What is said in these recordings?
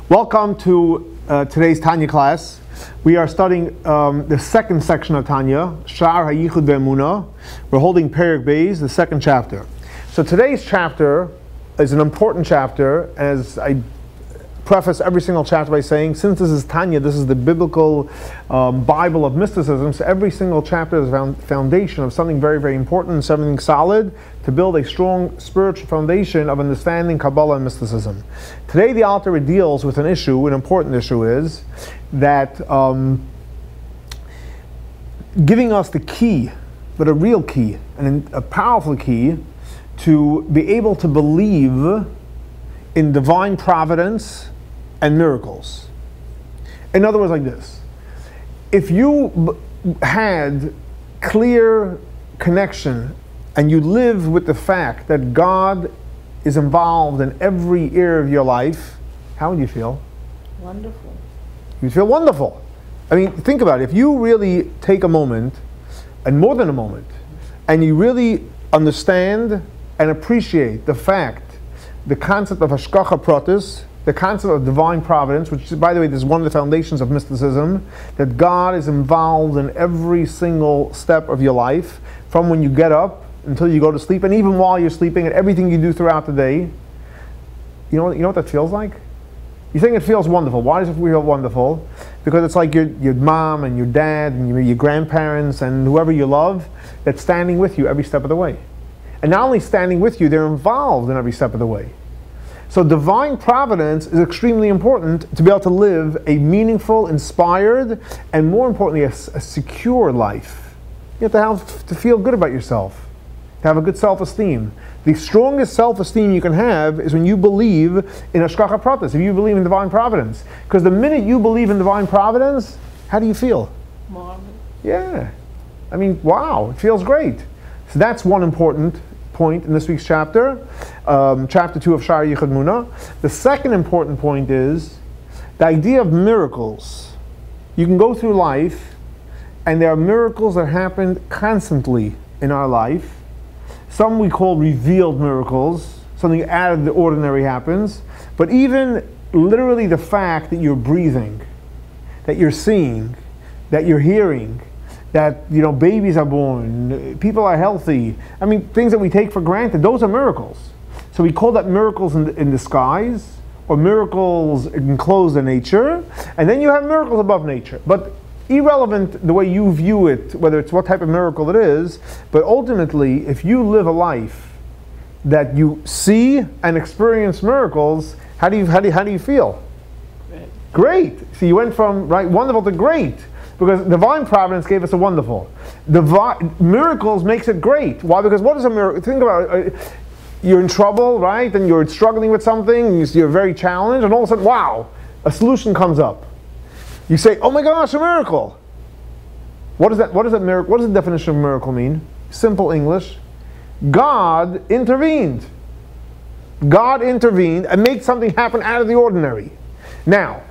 Welcome to today's Tanya class. We are studying the second section of Tanya, Shar, HaYichud, Veemunah. We're holding Perek Beis, the second chapter. So today's chapter is an important chapter, as I preface every single chapter by saying, since this is Tanya, this is the biblical Bible of mysticism, so every single chapter is a foundation of something very, very important, something solid, to build a strong spiritual foundation of understanding Kabbalah and mysticism. Today the Alter deals with an issue, an important issue is, that giving us the key, but a real key, and a powerful key, to be able to believe in divine providence and miracles. In other words, like this: if you had clear connection and you live with the fact that God is involved in every area of your life, how would you feel? Wonderful. You'd feel wonderful. I mean, think about it. If you really take a moment, and more than a moment, and you really understand and appreciate the fact, the concept of Hashgacha Pratis, the concept of divine providence, which, by the way, this is one of the foundations of mysticism, that God is involved in every single step of your life, from when you get up until you go to sleep, and even while you're sleeping, and everything you do throughout the day. You know what that feels like? You think it feels wonderful. Why does it feel wonderful? Because it's like your mom and your dad and your grandparents and whoever you love that's standing with you every step of the way. And not only standing with you, they're involved in every step of the way. So divine providence is extremely important to be able to live a meaningful, inspired, and more importantly, a secure life. You have to feel good about yourself, to have a good self-esteem. The strongest self-esteem you can have is when you believe in Hashgacha Pratis, if you believe in divine providence. Because the minute you believe in divine providence, how do you feel? Marvelous. Yeah. I mean, wow, it feels great. So that's one important point in this week's chapter, chapter 2 of Shar HaYichud Veemunah. The second important point is the idea of miracles. You can go through life, and there are miracles that happen constantly in our life. Some we call revealed miracles, something out of the ordinary happens. But even literally the fact that you're breathing, that you're seeing, that you're hearing, that babies are born, people are healthy. I mean, things that we take for granted, those are miracles. So we call that miracles in disguise, or miracles enclosed in nature, and then you have miracles above nature. But irrelevant the way you view it, whether it's what type of miracle it is, but ultimately, if you live a life that you see and experience miracles, how do you feel? Great. So you went from wonderful to great. Because divine providence gave us a wonderful. Miracles makes it great. Why? Because what is a miracle? Think about it. You're in trouble, right? And you're struggling with something. You're very challenged, and all of a sudden, wow, a solution comes up. You say, "Oh my gosh, a miracle!" What is that? What does that miracle? What does the definition of miracle mean? Simple English. God intervened. God intervened and made something happen out of the ordinary. Now,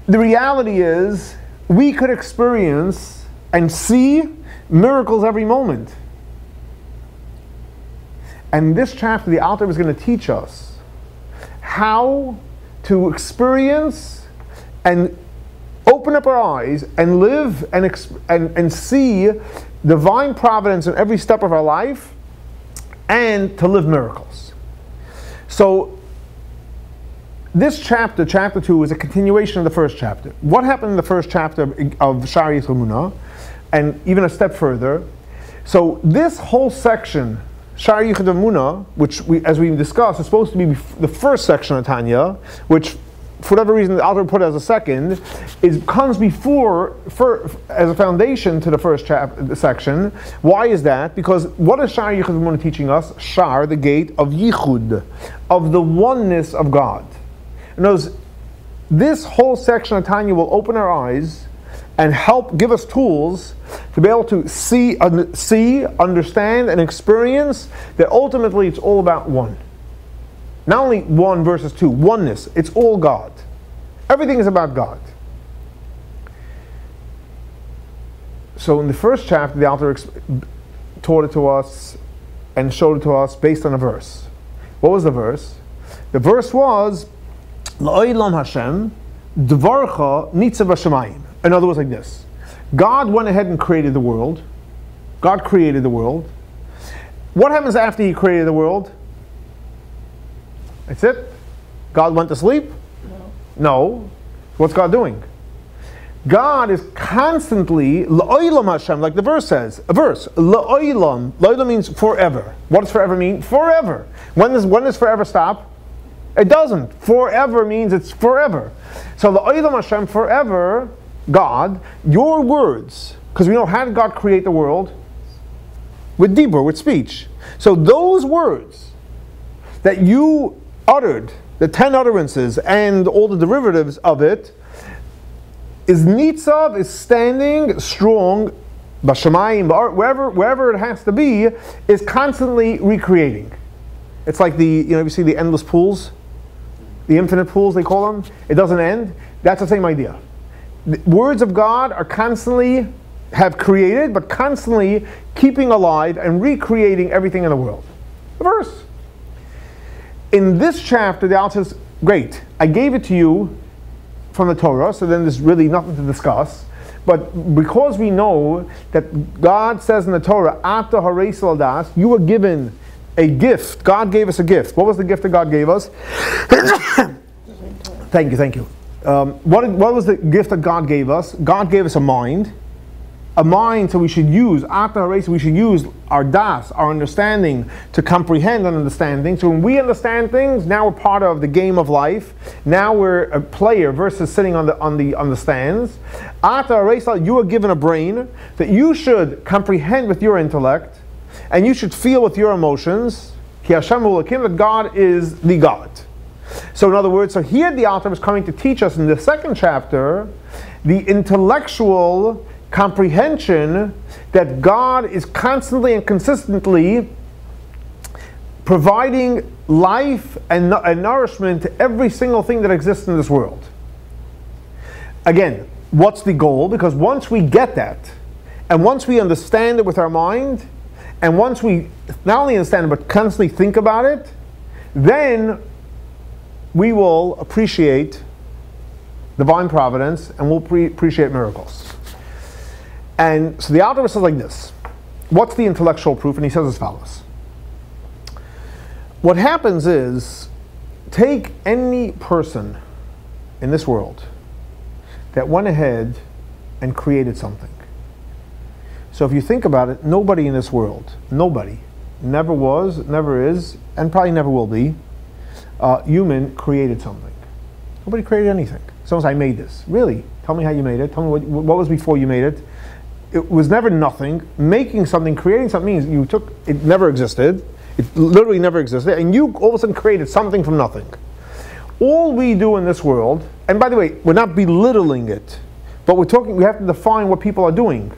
the reality is, we could experience and see miracles every moment. And this chapter, the Alter is going to teach us how to experience and open up our eyes and live and see divine providence in every step of our life, and to live miracles. So, this chapter, chapter 2, is a continuation of the first chapter. What happened in the first chapter of Shar HaYichud Veemunah, and even a step further? So this whole section, Shar HaYichud Veemunah, which as we discussed, is supposed to be the first section of Tanya, which, for whatever reason, the author put as a second, comes before, as a foundation to the first section. Why is that? Because what is Shar HaYichud Veemunah teaching us? Shar, the gate of Yichud, of the oneness of God. In other words, this whole section of Tanya will open our eyes and help give us tools to be able to see, understand, and experience that ultimately it's all about one. Not only one versus two, oneness. It's all God. Everything is about God. So in the first chapter, the author taught it to us and showed it to us based on a verse. What was the verse? The verse was L'olam Hashem, dvarcha nitzav b'shamayim. In other words, like this. God went ahead and created the world. God created the world. What happens after He created the world? That's it? God went to sleep? No. What's God doing? God is constantly, l'olam Hashem, like the verse says, l'olam. L'olam means forever. What does forever mean? Forever. When does forever stop? It doesn't. Forever means it's forever. So l'olam Hashem, forever, God, your words, because we know, how did God create the world? With dibur, with speech. So those words that you uttered, the 10 utterances and all the derivatives of it, is nitzav, is standing strong, b'shamayim, wherever it has to be, is constantly recreating. It's like you see the endless pools, the infinite pools they call them. It doesn't end. That's the same idea. The words of God are constantly, have created, but constantly keeping alive and recreating everything in the world. The verse. In this chapter, the author says, great, I gave it to you from the Torah, so then there's really nothing to discuss. But because we know that God says in the Torah, Ata hareis l'das, you were given a gift. God gave us a gift. What was the gift that God gave us? Thank you. What was the gift that God gave us? God gave us a mind. A mind, so we should use, we should use our das, our understanding, to comprehend and understanding. So when we understand things, now we're part of the game of life. Now we're a player versus sitting on the stands. You are given a brain that you should comprehend with your intellect, and you should feel with your emotions. That God is the God. So in other words, so here the author is coming to teach us in the second chapter the intellectual comprehension that God is constantly and consistently providing life and nourishment to every single thing that exists in this world. Again, what's the goal? Because once we get that, and once we understand it with our mind, and once we not only understand it but constantly think about it, then we will appreciate divine providence and we'll appreciate miracles. And so the author says like this. What's the intellectual proof? And he says as follows. What happens is, take any person in this world that went ahead and created something. So if you think about it, nobody in this world, nobody, never was, never is, and probably never will be, human created something. Nobody created anything. Someone says, I made this. Really? Tell me how you made it. Tell me what was before you made it. It was never nothing. Making something, creating something means you took, it never existed. It literally never existed. And you all of a sudden created something from nothing. All we do in this world, and by the way, we're not belittling it, but we have to define what people are doing.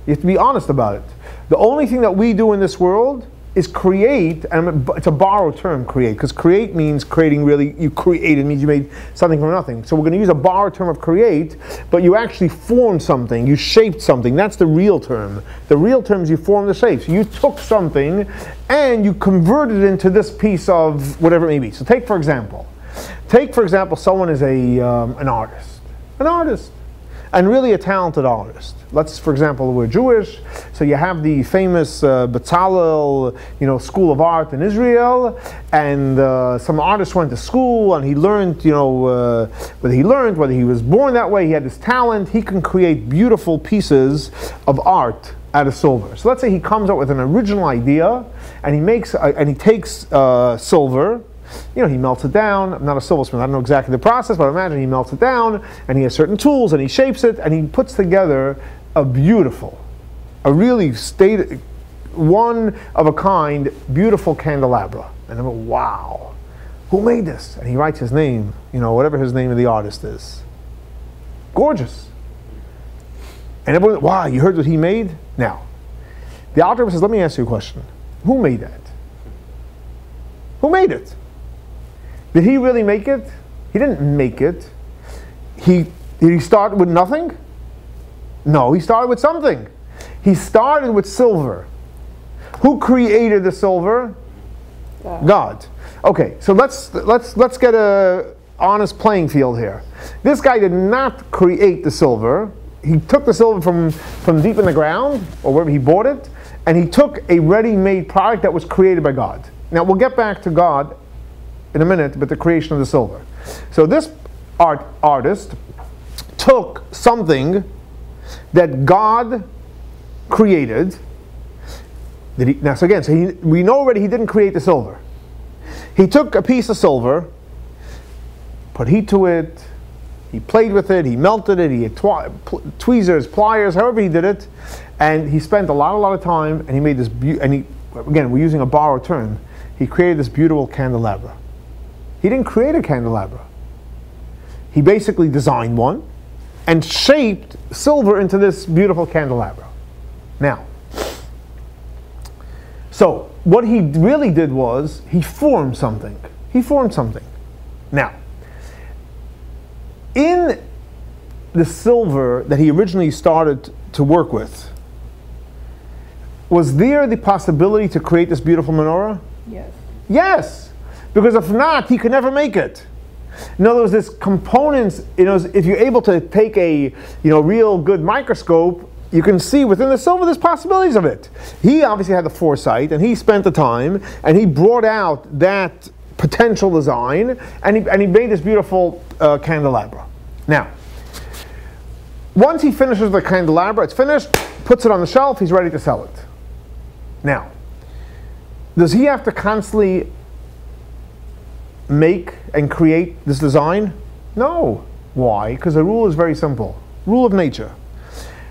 You have to be honest about it. The only thing that we do in this world is create, and it's a borrowed term, create, because create means creating really, you created means you made something from nothing. So we're going to use a borrowed term of create, but you actually formed something, you shaped something. That's the real term. The real term is you formed the shape. So you took something and you converted it into this piece of whatever it may be. So take for example, someone is an artist, and really a talented artist. Let's, for example, we're Jewish, so you have the famous Bezalel, School of Art in Israel, and some artist went to school and he learned, whether he was born that way, he had this talent, he can create beautiful pieces of art out of silver. So let's say he comes up with an original idea, and he takes silver. He melts it down. I'm not a silversmith, I don't know exactly the process, but I imagine he melts it down, and he has certain tools, and he shapes it, and he puts together a really one of a kind, beautiful candelabra. And I'm like, wow, who made this? And he writes his name, whatever his name of the artist is. Gorgeous. And everyone, wow, you heard what he made? Now, the author says, let me ask you a question. Who made that? Who made it? Did he really make it? He didn't make it. Did he start with nothing? No, he started with something. He started with silver. Who created the silver? God. Okay, so let's get a honest playing field here. This guy did not create the silver. He took the silver from deep in the ground, or wherever he bought it, and he took a ready-made product that was created by God. Now, we'll get back to God in a minute, but the creation of the silver. So this artist took something that God created. We know already he didn't create the silver. He took a piece of silver, put heat to it, he played with it, he melted it, he had tweezers, pliers, however he did it, and he spent a lot of time, and he made this again, we're using a borrowed term, he created this beautiful candelabra. He didn't create a candelabra. He basically designed one and shaped silver into this beautiful candelabra. Now, so what he really did was he formed something. He formed something. Now, in the silver that he originally started to work with, was there the possibility to create this beautiful menorah? Yes. Yes, because if not, he could never make it. In other words, there's components, if you're able to take a real good microscope, you can see within the silver there's possibilities of it. He obviously had the foresight, and he spent the time, and he brought out that potential design, and he made this beautiful candelabra. Now, once he finishes the candelabra, it's finished, puts it on the shelf, he's ready to sell it. Now, does he have to constantly make and create this design? No. Why? Because the rule is very simple. Rule of nature.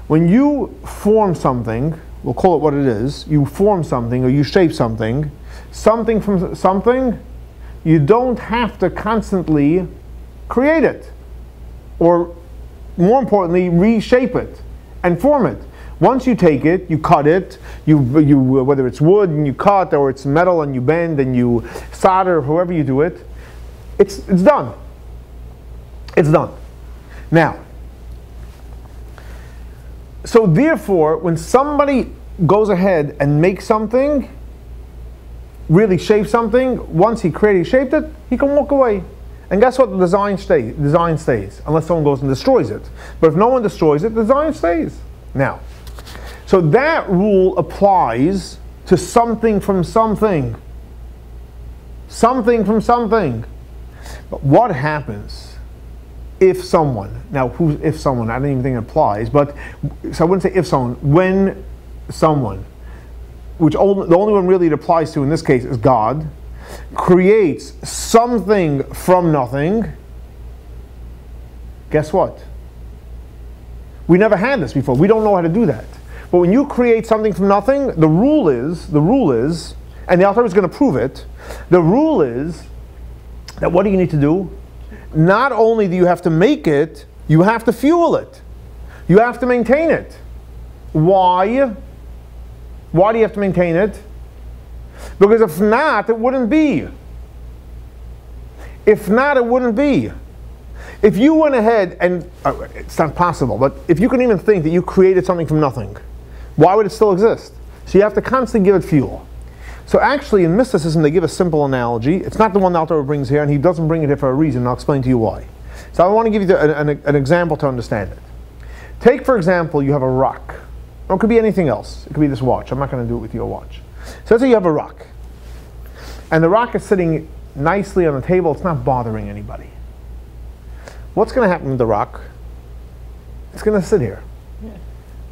When you form something, we'll call it what it is, you form something or you shape something from something, you don't have to constantly create it. Or more importantly, reshape it and form it. Once you take it, you cut it, whether it's wood and you cut, or it's metal and you bend and you solder, however you do it, it's done. It's done. Now, so therefore, when somebody goes ahead and makes something, really shapes something, once he shaped it, he can walk away. And guess what? The design stays, unless someone goes and destroys it. But if no one destroys it, the design stays. Now, so that rule applies to something from something. Something from something. But what happens if someone, if someone, I don't even think it applies, but, so I wouldn't say if someone, when someone, the only one really it applies to in this case is God, creates something from nothing, guess what? We never had this before. We don't know how to do that. But when you create something from nothing, the rule is, and the author is going to prove it, the rule is that what do you need to do? Not only do you have to make it, you have to fuel it. You have to maintain it. Why? Why do you have to maintain it? Because if not, it wouldn't be. If not, it wouldn't be. If you went ahead and, it's not possible, but if you can even think that you created something from nothing, why would it still exist? So you have to constantly give it fuel. So actually in mysticism they give a simple analogy. It's not the one the author brings here, and he doesn't bring it here for a reason, and I'll explain to you why. So I want to give you an example to understand it. Take, for example, you have a rock. Or it could be anything else. It could be this watch. I'm not going to do it with your watch. So let's say you have a rock. And the rock is sitting nicely on the table. It's not bothering anybody. What's going to happen with the rock? It's going to sit here. Yeah.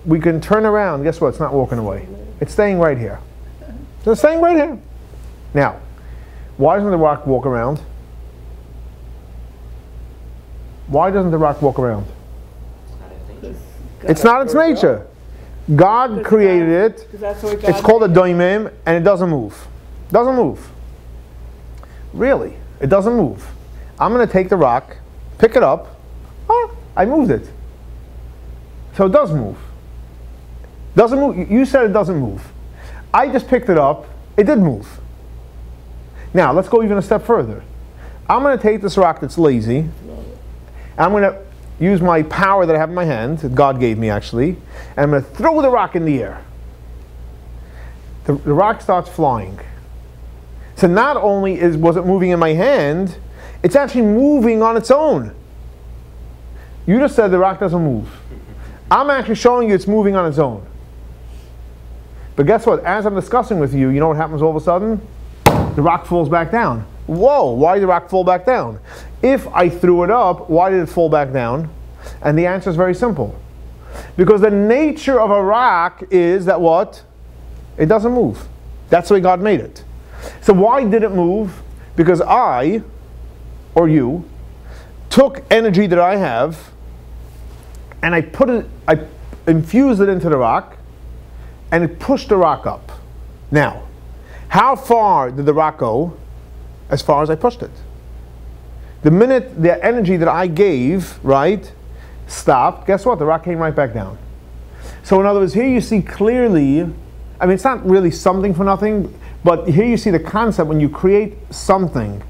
We can turn around. Guess what? It's not walking away. It's staying right here. So it's staying right here. Now, why doesn't the rock walk around? Why doesn't the rock walk around? It's not its nature. God created it. It's called a doimim, and it doesn't move. Doesn't move. Really, it doesn't move. I'm going to take the rock, pick it up. Oh, I moved it. So it does move. Doesn't move. You said it doesn't move. I just picked it up. It did move. Now let's go even a step further. I'm going to take this rock that's lazy. And I'm going to use my power that I have in my hand, that God gave me actually, and I'm going to throw the rock in the air. The rock starts flying. So not only was it moving in my hand, It's actually moving on its own. You just said the rock doesn't move. I'm actually showing you it's moving on its own. But guess what? As I'm discussing with you, you know what happens all of a sudden? The rock falls back down. Whoa, why did the rock fall back down? If I threw it up, why did it fall back down? And the answer is very simple. Because the nature of a rock is that what? It doesn't move. That's the way God made it. So why did it move? Because I, or you, took energy that I have, and I infused it into the rock, and it pushed the rock up. Now, how far did the rock go? As far as I pushed it. The minute the energy that I gave, right, stopped, guess what? The rock came right back down. So in other words, here you see clearly, I mean, it's not really something for nothing, but here you see the concept when you create something,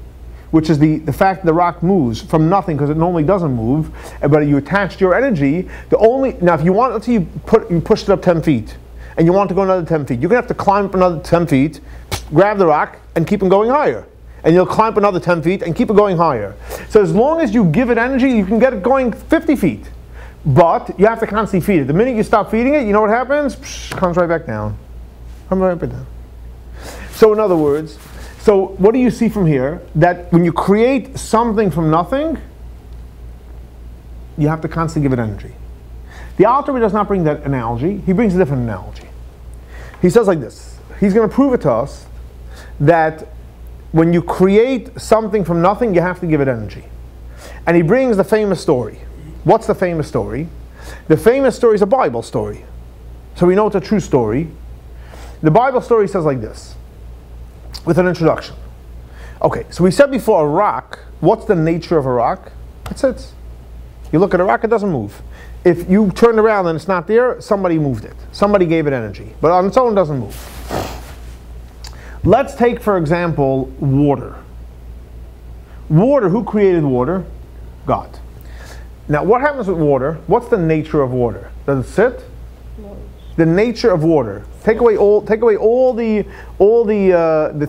which is the fact that the rock moves from nothing, because it normally doesn't move, but you attached your energy. Now if you want, let's say you pushed it up 10 feet, and you want to go another 10 feet, you're going to have to climb up another 10 feet, grab the rock, and keep it going higher. And you'll climb up another 10 feet and keep it going higher. So as long as you give it energy, you can get it going 50 feet. But you have to constantly feed it. The minute you stop feeding it, you know what happens? Psh, comes right back down. Comes right back down. So in other words, so what do you see from here? That when you create something from nothing, you have to constantly give it energy. The Alter Rebbe does not bring that analogy. He brings a different analogy. He says like this. He's going to prove it to us that when you create something from nothing, you have to give it energy. And he brings the famous story. What's the famous story? The famous story is a Bible story. So we know it's a true story. The Bible story says like this, with an introduction. Okay, so we said before a rock, what's the nature of a rock? It sits. You look at a rock, it doesn't move. If you turn around and it's not there, somebody moved it. Somebody gave it energy. But on its own, it doesn't move. Let's take, for example, water. Water, who created water? God. Now, what happens with water? What's the nature of water? Does it sit? The nature of water. Take away all the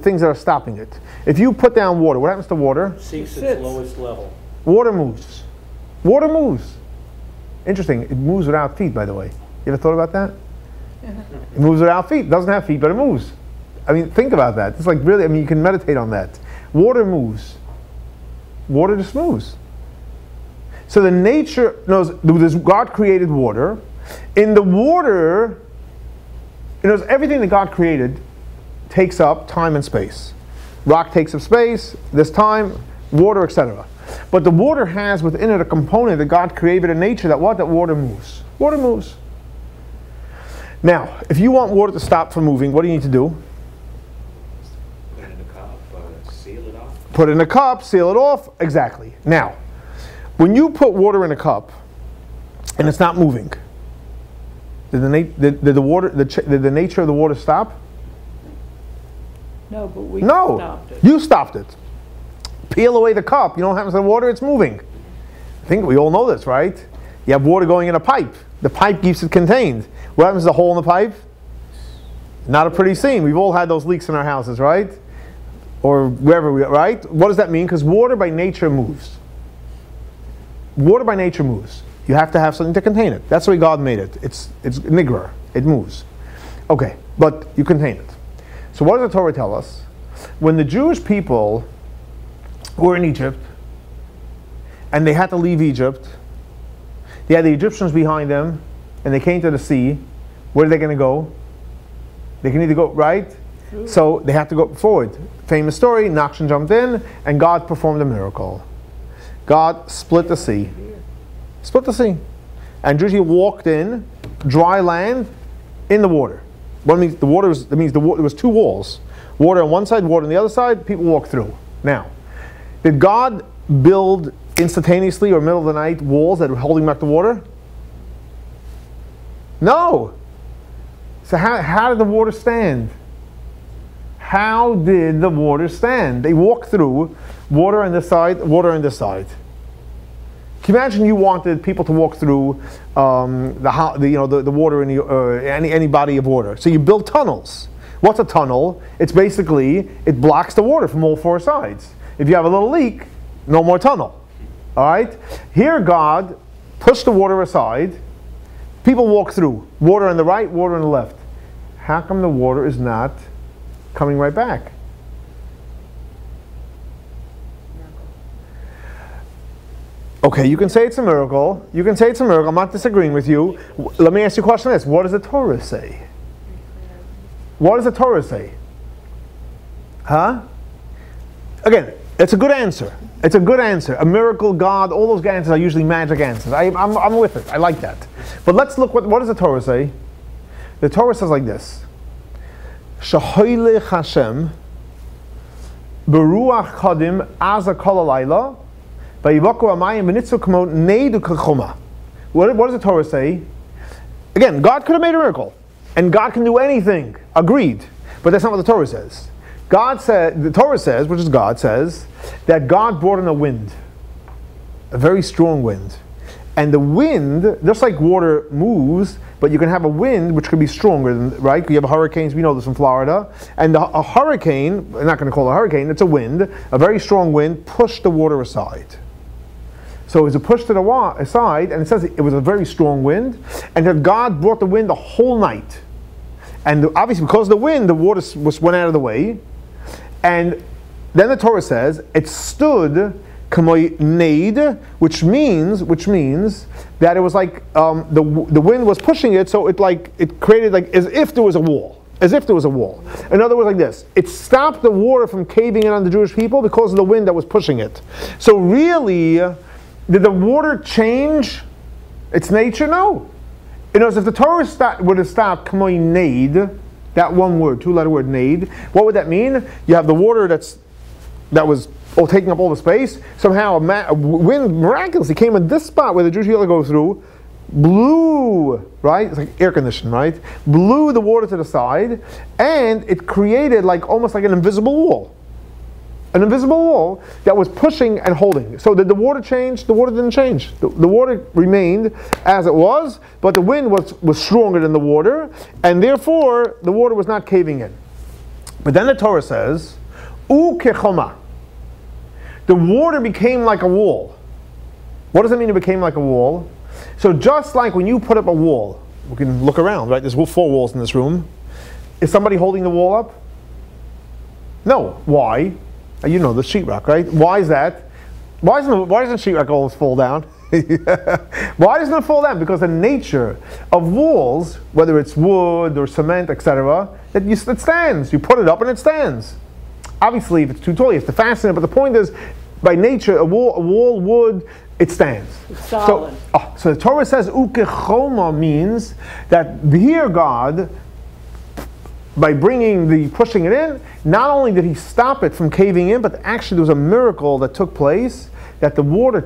things that are stopping it. If you put down water, what happens to water? Seeks its lowest level. Water moves. Water moves. Interesting. It moves without feet, by the way. You ever thought about that? It moves without feet. It doesn't have feet, but it moves. I mean, think about that. It's like really, I mean, you can meditate on that. Water moves. Water just moves. So the nature knows, God created water. In the water, it knows everything that God created takes up time and space. Rock takes up space, this time, water, etc. But the water has within it a component that God created in nature that what? That water moves. Water moves. Now, if you want water to stop from moving, what do you need to do? Put it in a cup, seal it off. Put it in a cup, seal it off. Exactly. Now, when you put water in a cup and it's not moving, did the nature of the water stop? No, but we stopped it. You stopped it. Peel away the cup. You know what happens to the water? It's moving. I think we all know this, right? You have water going in a pipe. The pipe keeps it contained. What happens to the hole in the pipe? Not a pretty scene. We've all had those leaks in our houses, right? Or wherever we are, right? What does that mean? Because water by nature moves. Water by nature moves. You have to have something to contain it. That's the way God made it. It's nigrar. It moves. Okay, but you contain it. So what does the Torah tell us? When the Jewish people were in Egypt, and they had to leave Egypt, they had the Egyptians behind them, and they came to the sea. Where are they going to go? They can either go right, so they have to go forward. Famous story, Nachshon jumped in, and God performed a miracle. God split the sea. Split the sea. And Jews walked in, dry land, in the water. What means the water was, that means there was two walls. Water on one side, water on the other side, people walked through. Now, did God build instantaneously or middle of the night walls that were holding back the water? No. So how did the water stand? How did the water stand? They walked through, water on this side, water on this side. Can you imagine you wanted people to walk through the water in any body of water? So you build tunnels. What's a tunnel? It's basically, it blocks the water from all four sides. If you have a little leak, no more tunnel. All right? Here God pushed the water aside. People walk through. Water on the right, water on the left. How come the water is not coming right back? Okay, you can say it's a miracle. You can say it's a miracle. I'm not disagreeing with you. Let me ask you a question like this. What does the Torah say? What does the Torah say? Huh? Again, it's a good answer. It's a good answer. A miracle, God, all those answers are usually magic answers. I'm with it. I like that. But let's look, what does the Torah say? The Torah says like this. שהוליך Hashem ברוח קדים עזה כל הלילה ויבקעו המים ונצבו וכחומה. What does the Torah say? Again, God could have made a miracle. And God can do anything. Agreed. But that's not what the Torah says. The Torah says, which is God, says that God brought in a wind. A very strong wind. And the wind, just like water moves, but you can have a wind which could be stronger, right? You have hurricanes, we know this in Florida. And a hurricane, I'm not going to call it a hurricane, it's a wind, a very strong wind, pushed the water aside. So it was pushed it aside, and it says it was a very strong wind, and that God brought the wind the whole night. And obviously because of the wind, the water went out of the way. And then the Torah says, it stood which means that it was like the wind was pushing it, so it created like as if there was a wall. As if there was a wall. In other words, like this. It stopped the water from caving in on the Jewish people because of the wind that was pushing it. So really, did the water change its nature? No. In other words, if the Torah would have stopped that one word, two-letter word, naid, what would that mean? You have the water that was taking up all the space. Somehow a wind miraculously came in this spot where the Jewish people go through, blew, right? It's like air conditioning, right? Blew the water to the side, and it created almost like an invisible wall. An invisible wall that was pushing and holding. So did the water change? The water didn't change. The water remained as it was, but the wind was stronger than the water, and therefore the water was not caving in. But then the Torah says, וכחומה. The water became like a wall. What does it mean it became like a wall? So just like when you put up a wall, we can look around, right? There's 4 walls in this room. Is somebody holding the wall up? No. Why? You know, the sheetrock, right? Why is that? Why doesn't sheetrock always fall down? Why doesn't it fall down? Because the nature of walls, whether it's wood or cement, etc., it stands. You put it up and it stands. Obviously, if it's too tall, you have to fasten it. But the point is, by nature, a wall wood, it stands. It's solid. So the Torah says, וכחומה means that here God, by pushing it in, not only did he stop it from caving in, but actually there was a miracle that took place, that the water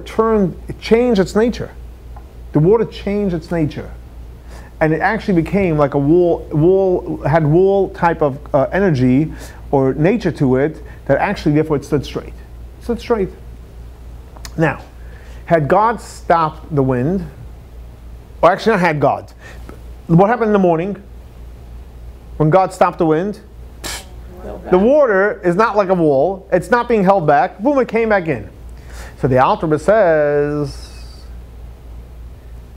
changed its nature. The water changed its nature. And it actually became like a had wall type of energy or nature to it, that actually therefore it stood straight. Stood straight. Now, had God stopped the wind, or actually not had God, what happened in the morning? When God stopped the wind, the water is not like a wall. It's not being held back. Boom, it came back in. So the Alter Rebbe says,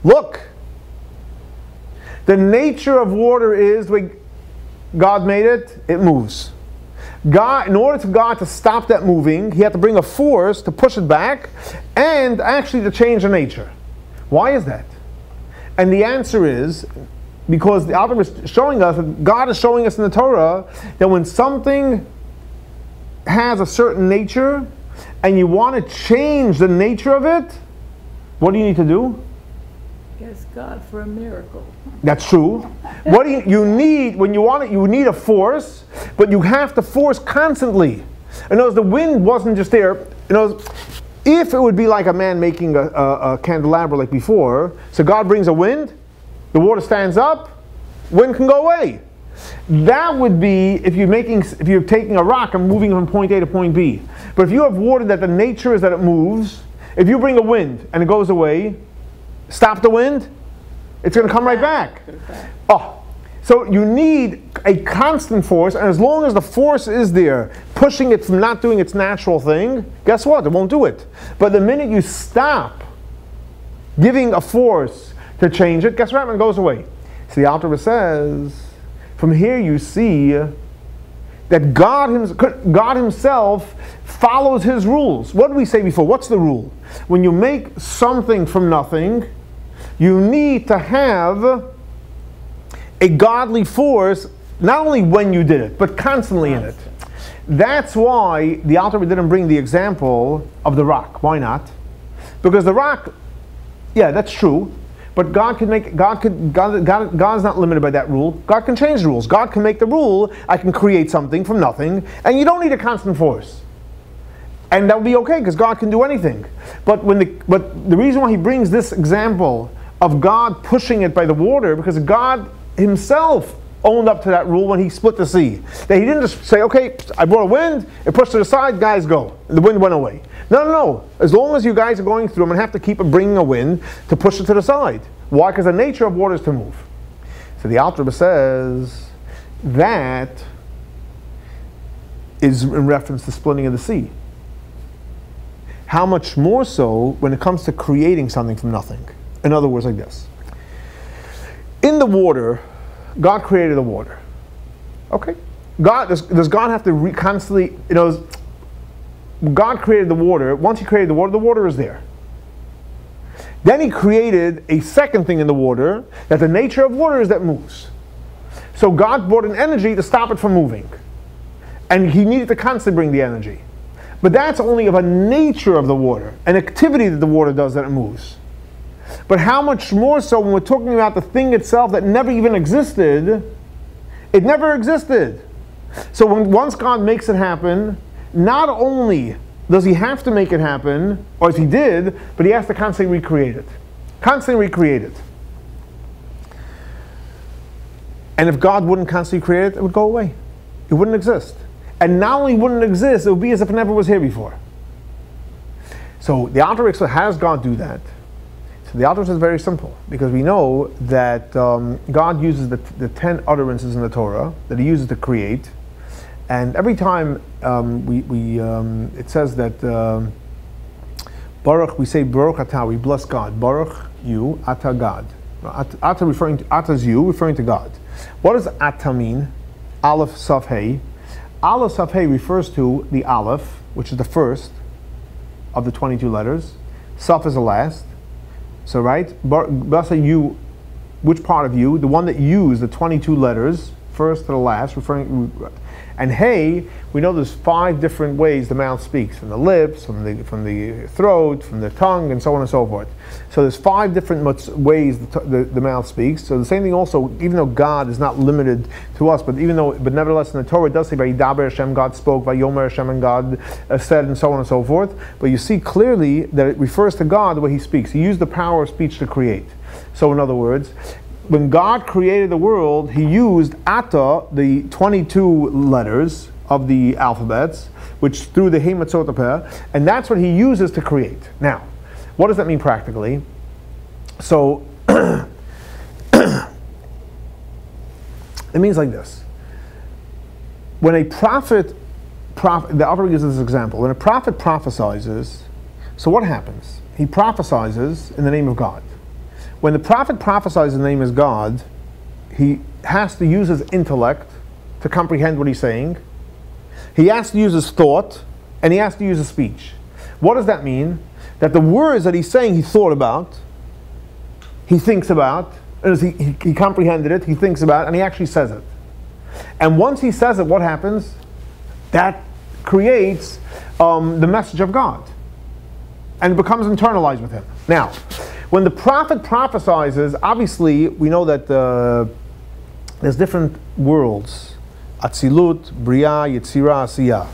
look, the nature of water is the way God made it, it moves. God, in order for God to stop that moving, he had to bring a force to push it back and actually to change the nature. Why is that? And the answer is, because the Alter is showing us, God is showing us in the Torah, that when something has a certain nature and you want to change the nature of it, what do you need to do? Ask God for a miracle. That's true. What do you need when you want it? You need a force, but you have to force constantly. In other words, the wind wasn't just there. In other words, if it would be like a man making a candelabra like before, so God brings a wind, the water stands up, wind can go away. That would be if you're taking a rock and moving from point A to point B. But if you have water that the nature is that it moves, if you bring a wind and it goes away, stop the wind, it's going to come right back. So you need a constant force, and as long as the force is there, pushing it from not doing its natural thing, guess what? It won't do it. But the minute you stop giving a force to change it, guess what? It goes away. So the Alter Rebbe says, from here you see that God himself follows his rules. What did we say before? What's the rule? When you make something from nothing, you need to have a godly force, not only when you did it, but constantly in it. That's why the Alter Rebbe didn't bring the example of the rock. Why not? Because the rock, yeah, that's true, but God is not limited by that rule. God can change the rules. God can make the rule, I can create something from nothing, and you don't need a constant force. And that will be okay, because God can do anything. But the reason why he brings this example of God pushing it by the water, because God himself owned up to that rule when he split the sea. That he didn't just say, okay, I brought a wind, it pushed to the side, guys go. The wind went away. No. As long as you guys are going through, I'm going to have to keep bringing a wind to push it to the side. Why? Because the nature of water is to move. So the Alter Rebbe says that is in reference to splitting of the sea. How much more so when it comes to creating something from nothing? In other words, like this. In the water, God created the water. Okay? Does God have to constantly, God created the water. Once he created the water is there. Then he created a second thing in the water, that the nature of water is that moves. So God brought an energy to stop it from moving. And he needed to constantly bring the energy. But that's only of a nature of the water, an activity that the water does that it moves. But how much more so when we're talking about the thing itself that never even existed? It never existed. So once God makes it happen, not only does he have to make it happen, or if he did, but he has to constantly recreate it. Constantly recreate it. And if God wouldn't constantly create it, it would go away. It wouldn't exist. And not only wouldn't it exist, it would be as if it never was here before. So the Alter Rebbe says, how does God do that? So the Alter Rebbe says very simple, because we know that God uses the 10 utterances in the Torah that he uses to create, and every time it says that Baruch, we say Baruch Atah, we bless God. Baruch you, Atah God. Atah's you, referring to God. What does Atah mean? Aleph Saf Hey. Aleph Saf Hey refers to the Aleph, which is the first of the 22 letters. Saf is the last. So right, Blessed you, which part of you? The one that used the 22 letters, first to the last, referring. And Hey, we know there's 5 different ways the mouth speaks: from the lips, from the throat, from the tongue, and so on and so forth. So there's 5 different ways the mouth speaks. So the same thing also, even though God is not limited to us, but nevertheless in the Torah it does say, "Vayidaber Hashem," God spoke, "Vayomer Hashem," and God said, and so on and so forth. But you see clearly that it refers to God the way he speaks. He used the power of speech to create. So in other words, when God created the world, he used Ata, the 22 letters of the alphabets, which through the Hematzotapeh, and that's what he uses to create. Now, what does that mean practically? So, it means like this. When a prophet, the Alter Rebbe gives this example, when a prophet prophesizes, so what happens? He prophesizes in the name of God. When the prophet prophesies in the name of God, he has to use his intellect to comprehend what he's saying. He has to use his thought, and he has to use his speech. What does that mean? That the words that he's saying he thought about, he thinks about, and he comprehended it, he thinks about it, and he actually says it. And once he says it, what happens? That creates the message of God. And it becomes internalized with him. Now, when the prophet prophesizes, obviously we know that there's different worlds. Atzilut, Bria, Yetzirah, Asiyah.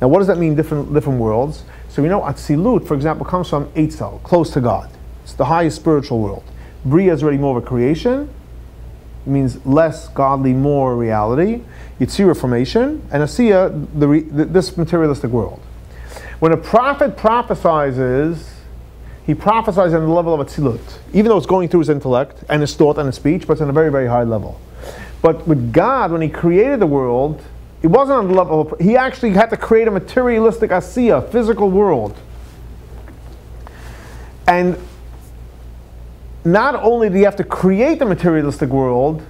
Now what does that mean, different worlds? So we know Atzilut, for example, comes from Eitzel, close to God. It's the highest spiritual world. Bria is already more of a creation. It means less godly, more reality. Yetzirah, formation. And Asiyah, this materialistic world. When a prophet prophesizes, he prophesies on the level of Atzilut, even though it's going through his intellect and his thought and his speech, but it's on a very, very high level. But with God, when He created the world, it wasn't on the level of, He actually had to create a materialistic asiya, physical world. And not only did He have to create the materialistic world,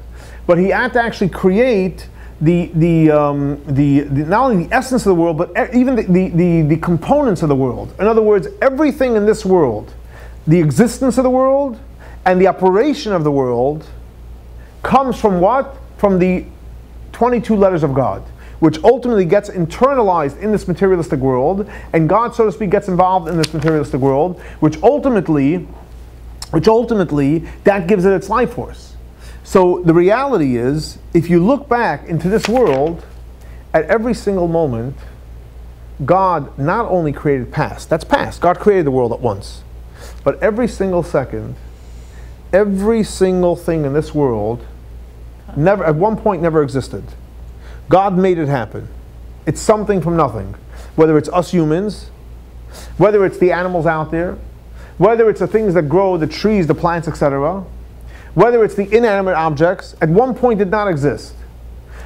but He had to actually create the not only the essence of the world, but even the components of the world. In other words, everything in this world, the existence of the world and the operation of the world, comes from what? From the 22 letters of God, which ultimately gets internalized in this materialistic world, and God, so to speak, gets involved in this materialistic world, which ultimately that gives it its life force. So the reality is, if you look back into this world, at every single moment, God not only created past, that's past, God created the world at once, but every single second, every single thing in this world, never at one point never existed. God made it happen. It's something from nothing. Whether it's us humans, whether it's the animals out there, whether it's the things that grow, the trees, the plants, etc., whether it's the inanimate objects, at one point did not exist.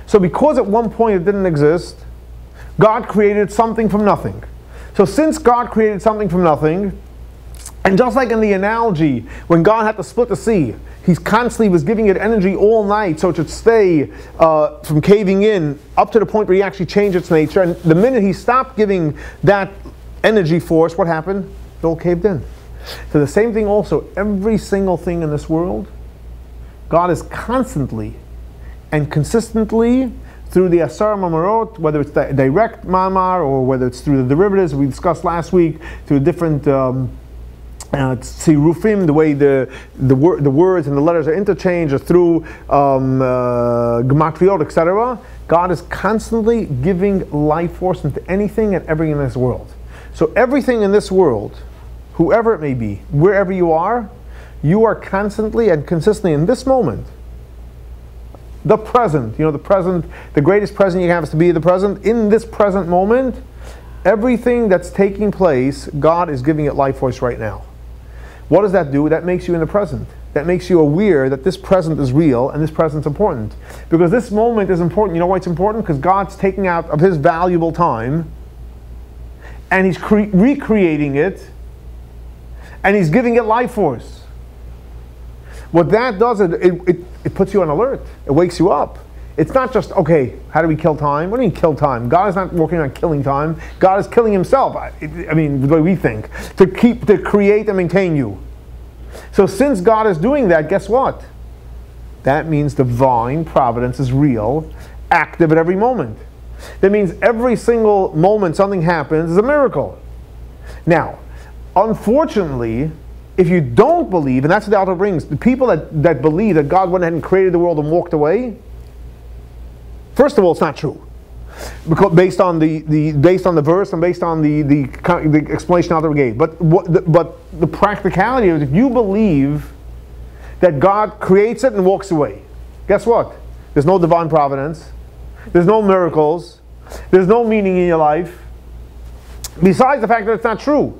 So because at one point it didn't exist, God created something from nothing. So since God created something from nothing, and just like in the analogy, when God had to split the sea, He constantly was giving it energy all night so it should stay from caving in up to the point where He actually changed its nature. And the minute He stopped giving that energy force, what happened? It all caved in. So the same thing also, every single thing in this world, God is constantly and consistently, through the Asar Mamarot, whether it's the direct Mamar or whether it's through the derivatives we discussed last week, through different Tzirufim, the way the words and the letters are interchanged, or through Gematriot, etc. God is constantly giving life force into anything and everything in this world. So everything in this world, whoever it may be, wherever you are constantly and consistently in this moment, the present, the present, the greatest present you have is to be the present. In this present moment, everything that's taking place, God is giving it life force right now. What does that do? That makes you in the present. That makes you aware that this present is real and this present's important. Because this moment is important. You know why it's important? Because God's taking out of His valuable time and He's recreating it and He's giving it life force. What that does, it puts you on alert. It wakes you up. It's not just, okay, how do we kill time? What do you mean kill time? God is not working on killing time. God is killing Himself. I mean, the way we think. To create and maintain you. So since God is doing that, guess what? That means divine providence is real, active at every moment. That means every single moment something happens is a miracle. Now, unfortunately, if you don't believe, and that's what the Alter brings, the people that believe that God went ahead and created the world and walked away, first of all, it's not true, because based on the verse and based on the explanation Alter gave. But the practicality is, if you believe that God creates it and walks away, guess what? There's no divine providence. There's no miracles. There's no meaning in your life. Besides the fact that it's not true.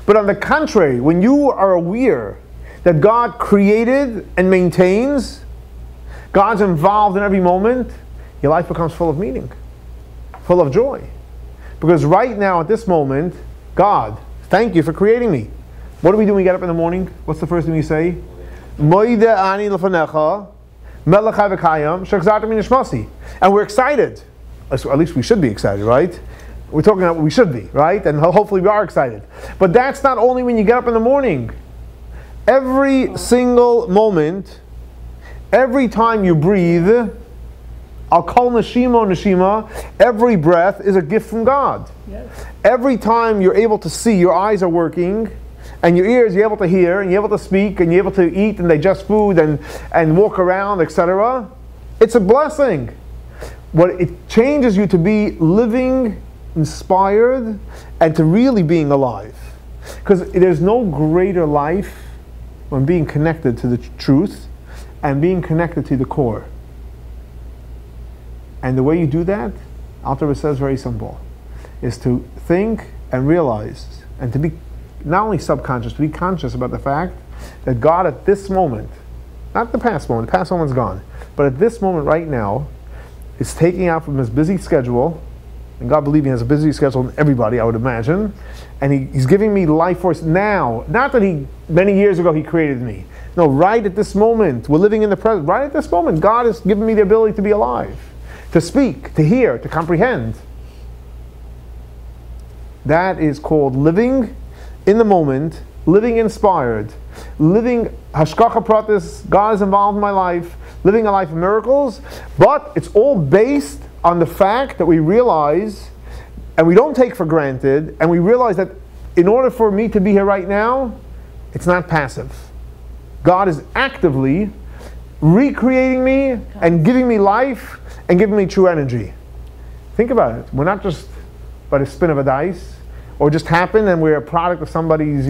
But on the contrary, when you are aware that God created and maintains, God's involved in every moment, your life becomes full of meaning, full of joy. Because right now, at this moment, God, thank you for creating me. What do we do when we get up in the morning? What's the first thing we say? Moide ani lefanecha, melech havekayim, shechzarta min nishmasi. And we're excited. At least we should be excited, right? We're talking about what we should be, right? And hopefully we are excited. But that's not only when you get up in the morning. Every single moment, every time you breathe, I'll call neshima, every breath is a gift from God. Yes. Every time you're able to see, your eyes are working, and your ears, you're able to hear, and you're able to speak, and you're able to eat and digest food and walk around, etc. It's a blessing. What it changes you to be living, inspired, and to really being alive. Because there's no greater life when being connected to the truth and being connected to the core. And the way you do that, Alter Rebbe says very simple, is to think and realize, and to be not only subconscious, to be conscious about the fact that God at this moment Not the past moment. The past moment's gone. But at this moment right now, it's taking out from his busy schedule, and God, believe me, has a busy schedule than everybody, I would imagine, and he's giving me life force now. Not that many years ago he created me. No, right at this moment. We're living in the present. Right at this moment, God has given me the ability to be alive, to speak, to hear, to comprehend. That is called living in the moment, living inspired, living hashkacha pratis. God is involved in my life, living a life of miracles, but it's all based on the fact that we realize, and we don't take for granted, and we realize that in order for me to be here right now, it's not passive. God is actively recreating me and giving me life and giving me true energy. Think about it. We're not just by the spin of a dice, or just happened and we're a product of somebody's,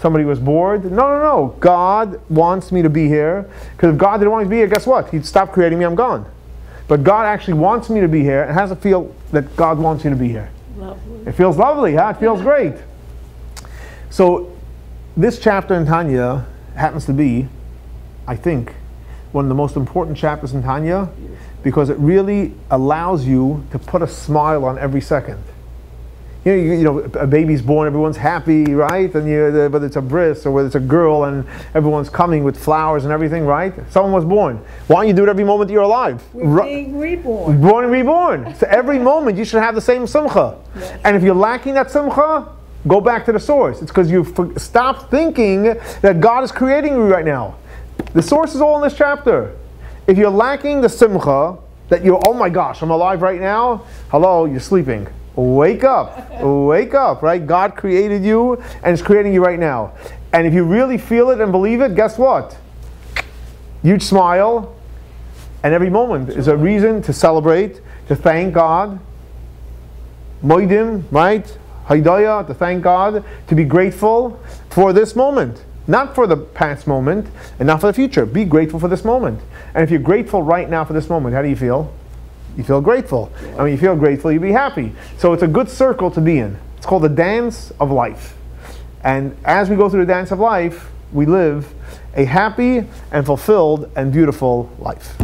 somebody was bored. No. God wants me to be here. Because if God didn't want me to be here, guess what? He'd stop creating me, I'm gone. But God actually wants me to be here, and has to feel that God wants you to be here. Lovely. It feels lovely, huh? It feels great. So, this chapter in Tanya happens to be, I think, one of the most important chapters in Tanya, because it really allows you to put a smile on every second. You know, a baby's born, everyone's happy, right? And whether it's a bris or whether it's a girl, and everyone's coming with flowers and everything, right? Someone was born. Why don't you do it every moment that you're alive? We're being reborn. Born and reborn. So every moment you should have the same simcha. Yes. And if you're lacking that simcha, go back to the source. It's because you've stopped thinking that God is creating you right now. The source is all in this chapter. If you're lacking the simcha, that you're, oh my gosh, I'm alive right now. Hello, you're sleeping. Wake up, right? God created you and is creating you right now. And if you really feel it and believe it, guess what? Huge smile, and every moment is a reason to celebrate, to thank God. Moidim, right? Haidaya, to thank God, to be grateful for this moment. Not for the past moment, and not for the future. Be grateful for this moment. And if you're grateful right now for this moment, how do you feel? You feel grateful. And when you feel grateful, you be happy. So it's a good circle to be in. It's called the dance of life. And as we go through the dance of life, we live a happy and fulfilled and beautiful life.